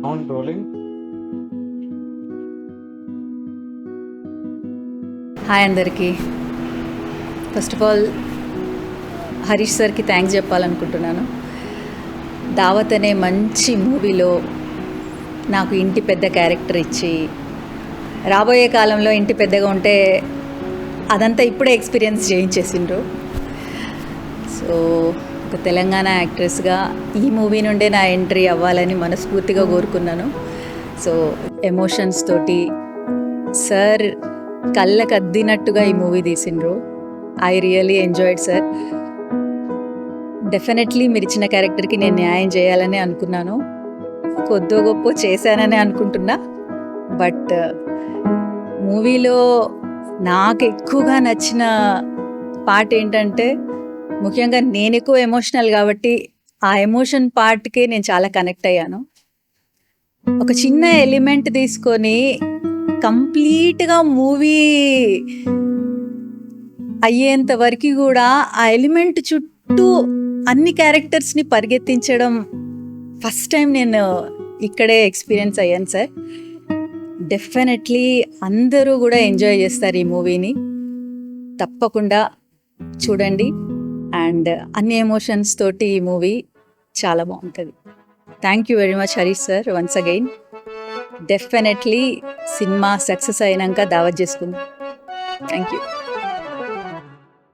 Sound rolling. Hi అందరికీ. First of all Harish సార్కి thanks చెప్పాలనుకుంటున్నాను. దావత్ అనే మంచి మూవీలో నాకు ఇంటి పెద్ద క్యారెక్టర్ ఇచ్చి, రాబోయే కాలంలో ఇంటి పెద్దగా ఉంటే అదంతా ఇప్పుడే ఎక్స్పీరియన్స్ చేయించేసిండ్రు. సో ఒక తెలంగాణ యాక్ట్రెస్గా ఈ మూవీ నుండే నా ఎంట్రీ అవ్వాలని మనస్ఫూర్తిగా కోరుకున్నాను. సో ఎమోషన్స్ తోటి సార్ కళ్ళకు అద్దినట్టుగా ఈ మూవీ తీసిండ్రు. I really enjoyed sir. Definitely మీరు ఇచ్చిన క్యారెక్టర్కి నేను న్యాయం చేయాలని అనుకున్నాను. కొద్దో గొప్ప చేశానని అనుకుంటున్నా. బట్ మూవీలో నాకు ఎక్కువగా నచ్చిన పార్ట్ ఏంటంటే, ముఖ్యంగా నేను ఎక్కువ ఎమోషనల్ కాబట్టి ఆ ఎమోషన్ పార్ట్కే నేను చాలా కనెక్ట్ అయ్యాను. ఒక చిన్న ఎలిమెంట్ తీసుకొని కంప్లీట్గా మూవీ అయ్యేంత వరకు కూడా ఆ ఎలిమెంట్ చుట్టూ అన్ని క్యారెక్టర్స్ని పరిగెత్తించడం ఫస్ట్ టైం నేను ఇక్కడే ఎక్స్పీరియన్స్ అయ్యాను సార్. డెఫినెట్లీ అందరూ కూడా ఎంజాయ్ చేస్తారు ఈ మూవీని. తప్పకుండా చూడండి. అండ్ అన్ని ఎమోషన్స్ తోటి ఈ మూవీ చాలా బాగుంటుంది. Thank you very much Harish sir once again. Definitely cinema success అయినాక దావత్ చేసుకుందాం. Thank you.